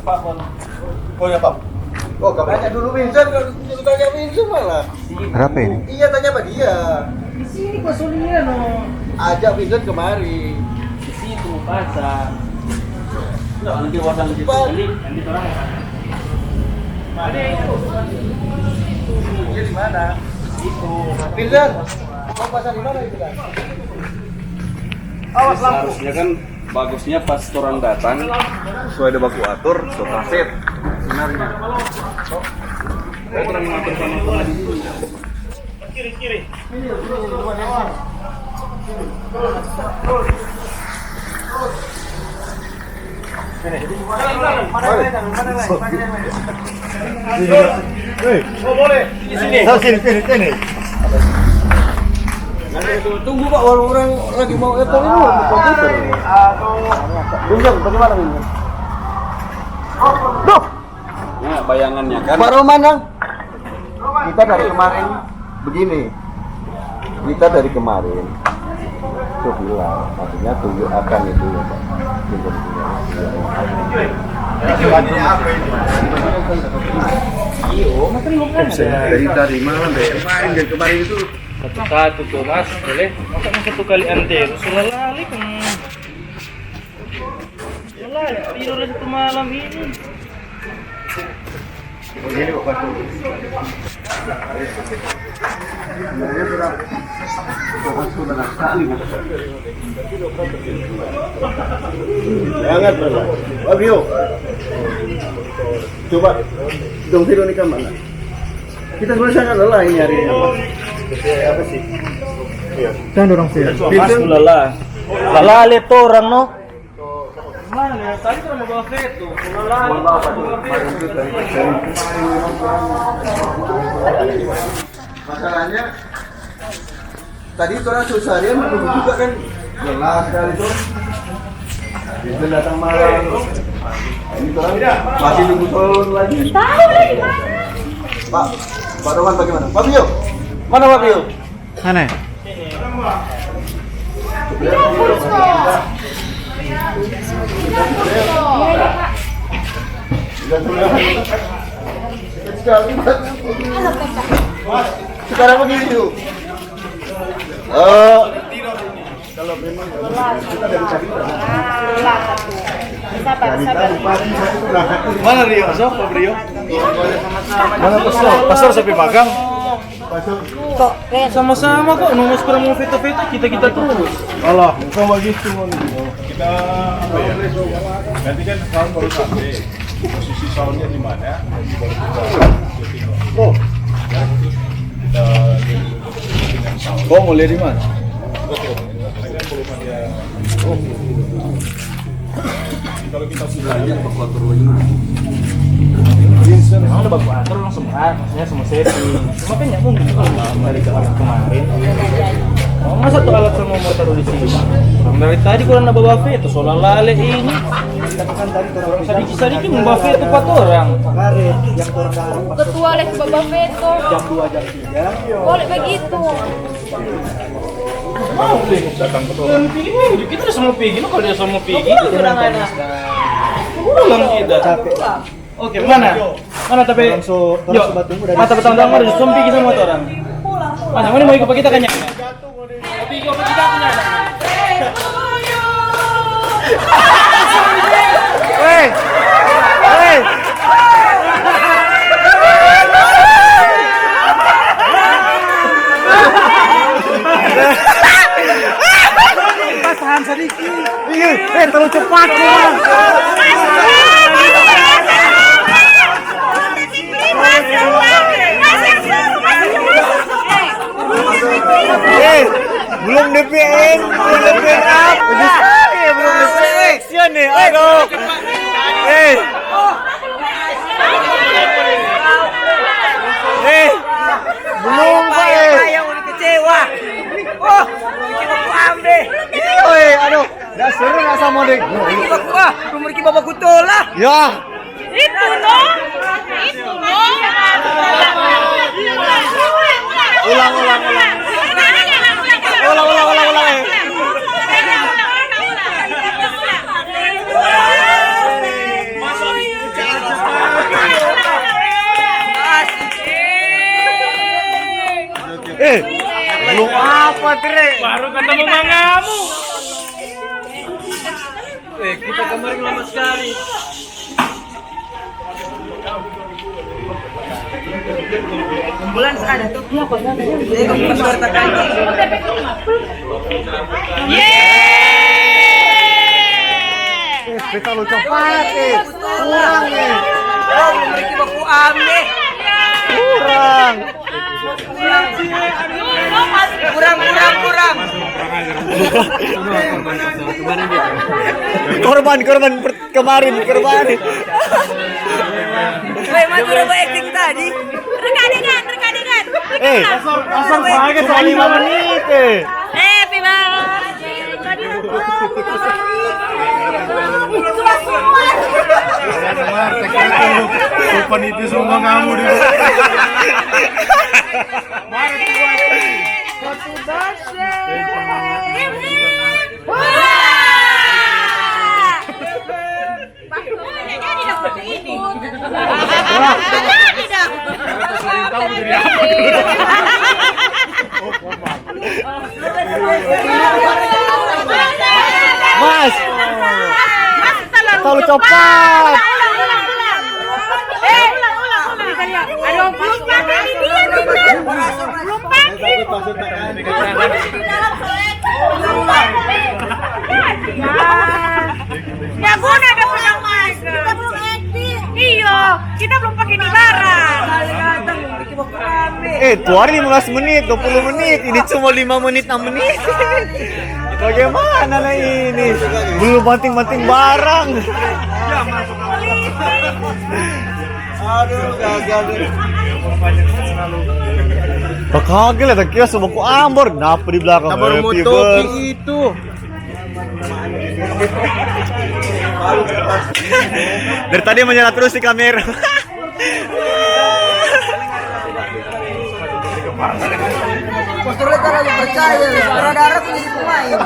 Pak. Oh ya Pak. Oh, kamu tanya dulu Vincent, kalau dulu tanya Vincent malah. Berapa ini? Iya, tanya sama dia. Di sini Pasolina no. Ajak Vincent kemari. Di situ pasar. Enggak, nanti pasang di situ kali, nanti orang ada itu. Dia di mana? Itu. Vincent, mau pasang di mana itu kan? Awas lampu. Harusnya kan bagusnya pas orang datang sesuai ada baku atur, so kaset sebenarnya. Saya kurang mengatur sama di sini. Kiri. Oh boleh. Di sini. Sini. Tunggu Pak, orang lagi mau etor ini komputer. Vincent, bagaimana Vincent? Duh, Nah, bayangannya kan Pak Roman dong. Kita dari kemarin begini. Kita dari kemarin tuh bilang, artinya tunjuk akan itu ya Pak. dari tadi malam dari kemarin itu Satu tuh mas, boleh? Masa satu kali antero, sudah lali kan? Lali, tidur satu malam ini. begini Pak Batu. Jangan Pak. Fabio. Coba dong Veronica mana? Kita sebenarnya sangat lelah ini hari ini. Apa sih? Iya. Kan orang sih. Mas, lala. Lali tuh orang no. Mana? Tadi kan mau bawa veto. Masalahnya tadi itu orang seharian menunggu juga kan lelah sekali tuh. Itu datang malam. Ini orang masih nunggu turun lagi. Tahu lagi mana? Pak Roman bagaimana? Pak Bio, mana Pak Bio? Mana? Sekarang begini yuk. Kalau memang kita dari tadi Mana Rio? Sok, Pak Rio. Mana pasar sampai magang? Kok kayak Sama-sama kok, nunggu sekarang mau veto-veto kita terus. Allah, kok begitu? Kita apa ya? Nanti kan sound baru sampai. Posisi soundnya di mana? Nanti baru kita Oh, kita dengan sound. kok mulai di mana? Betul. Karena kan belum ada. Kalau kita sudah ada baku atur bagaimana? Emang udah baku atur langsung maksudnya semua setting. Cuma kan ya mungkin dari ke alat kemarin. Oh, masa tuh alat semua mau taruh di sini? Dari tadi kurang bawa veto, soal lale ini. Kan tadi orang Sedikit mau bawa veto 4 orang. kemarin yang orang dalam ketua les babak veto. jam 2 jam 3. Boleh begitu. Mau deh. datang betul. Dan pilih kita udah semua pergi, lo kalau dia semua pergi, kurang pulang kita. Capek. Oke, mana? Mana tapi? Orang so sobat tunggu dari Mata petang-petang ada zoom pergi semua tuh orang. Mana mau ikut kita kan ya? Tapi ikut kita kan ya? Hei! Hei! Tahan sedikit. Iya, terlalu cepat. Belum DPN, belum DPN up. Belum DPN action nih. Aduh. Belum Pak. Yang udah kecewa. Oh, paham deh. Aduh, dah seru nggak sama deh. Umur kita bapak kutola. Ya. Itu no. Itu no. Ulang. Belum apa, Tre? Baru ketemu mangamu. Kita kemarin lama sekali. Kita lu cepat, kurang nih. Oh, memiliki baku ambe. Kurang. Kurang. Korban kemarin. Woi, mati udah acting tadi. Rekan-rekan. Asal pakai cuma 5 menit. Happy Panitia semua kamu di Mas, terlalu cepat. Aduh, belum pakai ini dia, belum pakai. Ya guna ada pedang mas. Kita belum acting. Iya, kita belum pakai di barang. Tuh hari 15 menit, 20 menit. Ini cuma 5 menit, 6 menit. Bagaimana lah ini? Belum banting-banting barang. Aduh, gagal deh. Kagak lah, tak kira semua ku ambor. Kenapa di belakang? Happy birthday. itu. Dari tadi menyala terus di kamera. Posturnya terlalu percaya. Darah-darah punya pemain.